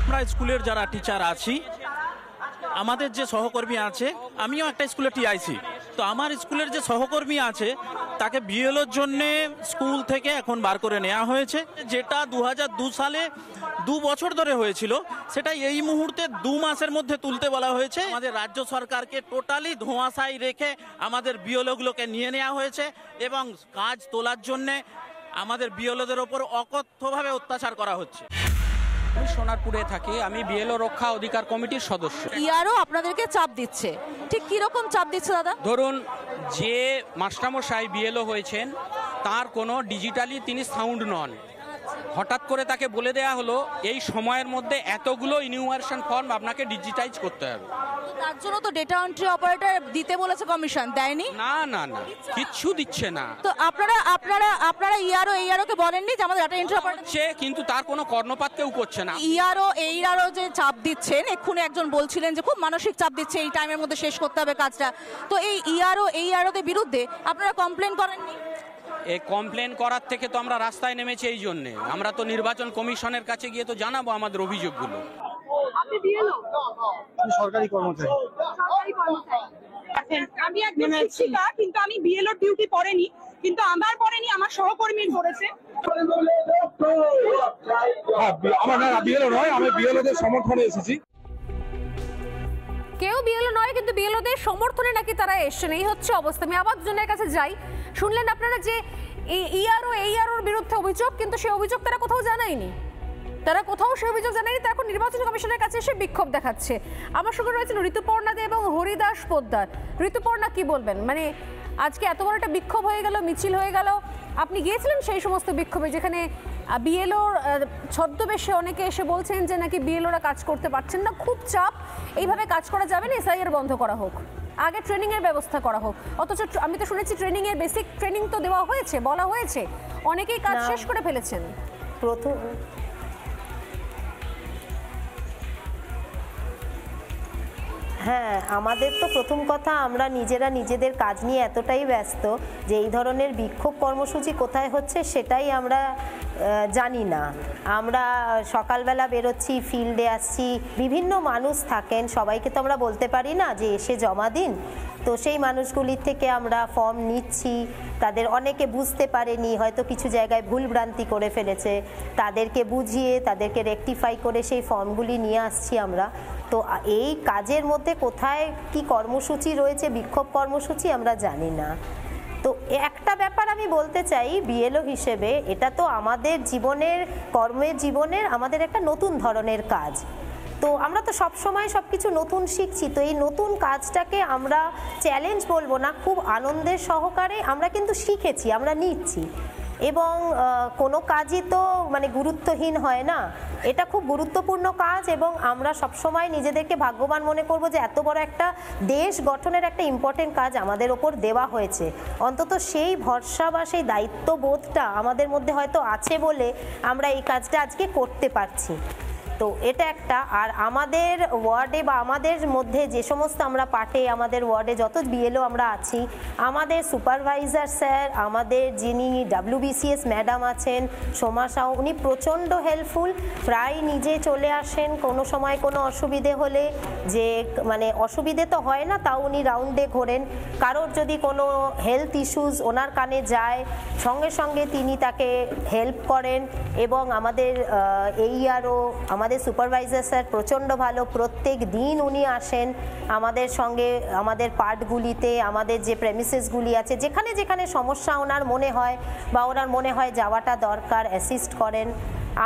আমরা স্কুলের যারা টিচার আছি, আমাদের যে সহকর্মী আছে, আমিও একটা স্কুলে টিআইসি, তো আমার স্কুলের যে সহকর্মী আছে তাকে বিএলওর জন্যে স্কুল থেকে এখন বার করে নেওয়া হয়েছে। যেটা 2002 সালে 2 বছর ধরে হয়েছিল, সেটা এই মুহূর্তে 2 মাসের মধ্যে তুলতে বলা হয়েছে। আমাদের রাজ্য সরকারকে টোটালি ধোঁয়াশায় রেখে আমাদের বিএলওগুলোকে নিয়ে নেওয়া হয়েছে এবং কাজ তোলার জন্যে আমাদের বিএলওদের ওপর অকথ্যভাবে অত্যাচার করা হচ্ছে। আমি সোনারপুরে থাকি, আমি বিএলও রক্ষা অধিকার কমিটির সদস্য। ইয়ারও আপনাদেরকে চাপ দিচ্ছে, ঠিক কিরকম চাপ দিচ্ছে দাদা? ধরুন, যে মাস্টারমশাই বিএলও হয়েছেন তার কোনো ডিজিটালি তিনি সাউন্ড নন। হঠাৎ করে তাকে বলে দেয়া হলো এই সময়ের মধ্যে এতগুলো ইনিউমারেশন ফর্ম আপনাকে ডিজিটাইজ করতে হবে। তার জন্য তো ডেটা এন্ট্রি অপারেটর দিতে বলেছে কমিশন, দেয়নি? না না না, কিচ্ছু দিচ্ছে না। তো আপনারা ইয়ারও কে বলেননি যে আমাদের ডেটা এন্ট্রি অপারেটর সে কিন্তু তার কোনো কর্ণপাত কেউ করছে না। ইয়ারও যে চাপ দিচ্ছেন, এক্ষুনি একজন বলছিলেন যে খুব মানসিক চাপ দিচ্ছে, এই টাইমের মধ্যে শেষ করতে হবে কাজটা, তো এই ইয়ারওদের বিরুদ্ধে আপনারা কমপ্লেন করেননি? এই কমপ্লেন করার থেকে তো আমরা রাস্তায় নেমেছি এই জন্যে। আমরা তো নির্বাচন কমিশনের কাছে গিয়ে তো জানাবো আমাদের অভিযোগগুলো। আপনি বিএলও? আমি সরকারি কর্মচারী। আমি একজন শিক্ষিকা, কিন্তু আমি বিএলও ডিউটি পড়েনি, কিন্তু আমার পড়েনি, আমার সহকর্মীর পড়েছে। আমার না বিএলও নয়, আমি বিএলওদের সমর্থনে এসেছি। কেউ বিএলও নয়, কিন্তু বিএলওদের সমর্থনে নাকি তারা এসছেন, এই হচ্ছে অবস্থা। আমি আবার দুজনের কাছে যাই। শুনলেন আপনারা যে এইআরওর বিরুদ্ধে অভিযোগ, কিন্তু সেই অভিযোগ তারা কোথাও জানায়নি, তারা কোথাও সেই অভিযোগ জানায়নি। তারা এখন নির্বাচন কমিশনের কাছে এসে বিক্ষোভ দেখাচ্ছে। আমার সঙ্গে রয়েছেন ঋতুপর্ণা দে এবং হরিদাস পোদ্দার। ঋতুপর্ণা, কি বলবেন? মানে আজকে এত বড় একটা বিক্ষোভ হয়ে গেল, মিছিল হয়ে গেল, আপনি গিয়েছিলেন সেই সমস্ত বিক্ষোভে যেখানে বিএলওর ছদ্মবেশে অনেকে এসে বলছেন যে নাকি বিএলওরা কাজ করতে পারছেন না, খুব চাপ, এইভাবে কাজ করা যাবে না, এসআইআর বন্ধ করা হোক, আগে ট্রেনিং এর ব্যবস্থা করা হোক। অথচ আমি তো শুনেছি ট্রেনিং এর বেসিক ট্রেনিং তো দেওয়া হয়েছে, বলা হয়েছে, অনেকেই কাজ শেষ করে ফেলেছেন। হ্যাঁ, আমাদের তো প্রথম কথা, আমরা নিজেরা নিজেদের কাজ নিয়ে এতটাই ব্যস্ত যে এই ধরনের বিক্ষোভ কর্মসূচি কোথায় হচ্ছে সেটাই আমরা জানি না। আমরা সকালবেলা বেরোচ্ছি, ফিল্ডে আসছি, বিভিন্ন মানুষ থাকেন, সবাইকে তো আমরা বলতে পারি না যে এসে জমা দিন। তো সেই মানুষগুলির থেকে আমরা ফর্ম নিচ্ছি, তাদের অনেকে বুঝতে পারেনি, হয়তো কিছু জায়গায় ভুলভ্রান্তি করে ফেলেছে, তাদেরকে বুঝিয়ে তাদেরকে রেকটিফাই করে সেই ফর্মগুলি নিয়ে আসছি আমরা। তো এই কাজের মধ্যে কোথায় কি কর্মসূচি রয়েছে, বিক্ষোভ কর্মসূচি, আমরা জানি না। তো একটা ব্যাপার আমি বলতে চাই, বিএলও হিসেবে এটা তো আমাদের জীবনের, কর্মের জীবনের আমাদের একটা নতুন ধরনের কাজ। তো আমরা তো সবসময় সব কিছু নতুন শিখছি, তো এই নতুন কাজটাকে আমরা চ্যালেঞ্জ বলবো না, খুব আনন্দের সহকারে আমরা কিন্তু শিখেছি, আমরা নিচ্ছি। এবং কোনো কাজই তো মানে গুরুত্বহীন হয় না, এটা খুব গুরুত্বপূর্ণ কাজ এবং আমরা সবসময় নিজেদেরকে ভাগ্যবান মনে করব যে এত বড় একটা দেশ গঠনের একটা ইম্পর্টেন্ট কাজ আমাদের ওপর দেওয়া হয়েছে। অন্তত সেই ভরসা বা সেই দায়িত্ববোধটা আমাদের মধ্যে হয়তো আছে বলে আমরা এই কাজটা আজকে করতে পারছি। তো এটা একটা। আর আমাদের ওয়ার্ডে বা আমাদের মধ্যে যে সমস্ত আমরা পার্টে, আমাদের ওয়ার্ডে যত বিএলও আমরা আছি, আমাদের সুপারভাইজার স্যার, আমাদের যিনি WBCS ম্যাডাম আছেন সোমা সাউ, উনি প্রচণ্ড হেল্পফুল, প্রায় নিজে চলে আসেন কোনো সময় কোনো অসুবিধে হলে, যে মানে অসুবিধে তো হয় না, তাও উনি রাউন্ডে ঘোরেন, কারোর যদি কোনো হেলথ ইস্যুস ওনার কানে যায় সঙ্গে সঙ্গে তিনি তাকে হেল্প করেন। এবং আমাদের এইআরও, আমাদের সুপারভাইজার স্যার প্রচণ্ড ভালো, প্রত্যেক দিন উনি আসেন আমাদের সঙ্গে, আমাদের পার্টগুলিতে, আমাদের যে প্রেমিসেসগুলি আছে, যেখানে যেখানে সমস্যা ওনার মনে হয় বা ওনার মনে হয় যাওয়াটা দরকার, অ্যাসিস্ট করেন।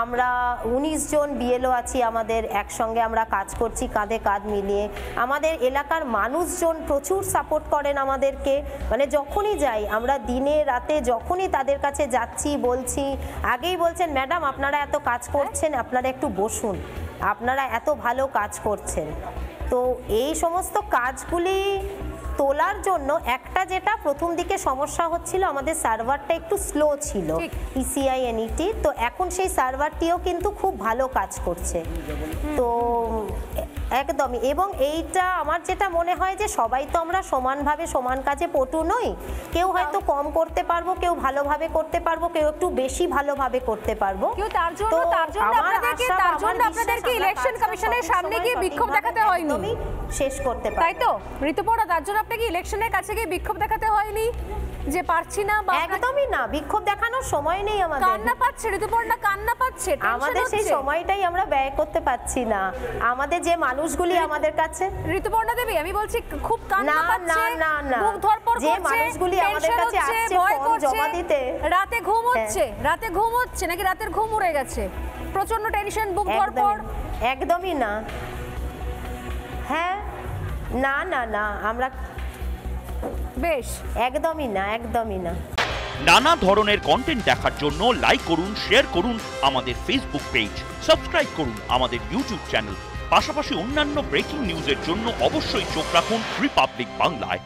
আমরা 19 জন বিএলও আছি, আমাদের একসঙ্গে আমরা কাজ করছি কাঁধে কাঁধ মিলিয়ে। আমাদের এলাকার মানুষজন প্রচুর সাপোর্ট করেন আমাদেরকে, মানে যখনই যাই আমরা, দিনে রাতে যখনই তাদের কাছে যাচ্ছি বলছি, আগেই বলছেন ম্যাডাম আপনারা এত কাজ করছেন, আপনারা একটু বসুন, আপনারা এত ভালো কাজ করছেন। তো এই সমস্ত কাজগুলি তোলার জন্য একটা যেটা প্রথম দিকে সমস্যা হচ্ছিল, আমাদের সার্ভারটা একটু স্লো ছিল, ECI-NET, তো এখন সেই সার্ভারটিও কিন্তু খুব ভালো কাজ করছে। তো একদমই। এবং এইটা আমার যেটা মনে হয় যে সবাই তো আমরা সমানভাবে সমান কাজে পটু নই, কেউ হয়তো কম করতে পারবো, কেউ ভালোভাবে করতে পারবো, কেউ একটু বেশি ভালোভাবে করতে পারবো। কেউ তার জন্য আপনাদেরকে ইলেকশন কমিশনের সামনে গিয়ে বিক্ষোভ দেখাতে হয়নি, শেষ করতে পারবো, তাই তো ঋতুপর্ণা? তার জন্য আপনাকে ইলেকশনের কাছে গিয়ে বিক্ষোভ দেখাতে হয়নি যে পারছি না? একদমই না, বিক্ষোভ দেখানোর সময় নেই আমাদের। কান্না পাচ্ছে ঋতুপর্ণা, কান্না পাচ্ছে, আমাদের সেই সময়টাই আমরা ব্যয় করতে পারছি না। আমাদের যে মানুষগুলি আমাদের কাছে, ঋতুপর্ণা দেবী আমি বলছি খুব কান্না না পাচ্ছে, না না, বুক ধড়ফড় যে করছে, মানুষগুলি আমাদের কাছে আসছে ফর্ম জমা দিতে, রাতে ঘুম হচ্ছে, রাতে ঘুম হচ্ছে নাকি রাতের ঘুম উড়ে গেছে? প্রচন্ড টেনশন, বুক ধড়ফড়? একদমই না। হ্যাঁ, না না না, আমরা বেশ একদমই না, একদমই না। নানা ধরনের কন্টেন্ট দেখার জন্য লাইক করুন, শেয়ার করুন আমাদের ফেসবুক পেজ, সাবস্ক্রাইব করুন আমাদের ইউটিউব চ্যানেল। পাশাপাশি অন্যান্য ব্রেকিং নিউজের জন্য অবশ্যই চোখ রাখুন রিপাবলিক বাংলায়।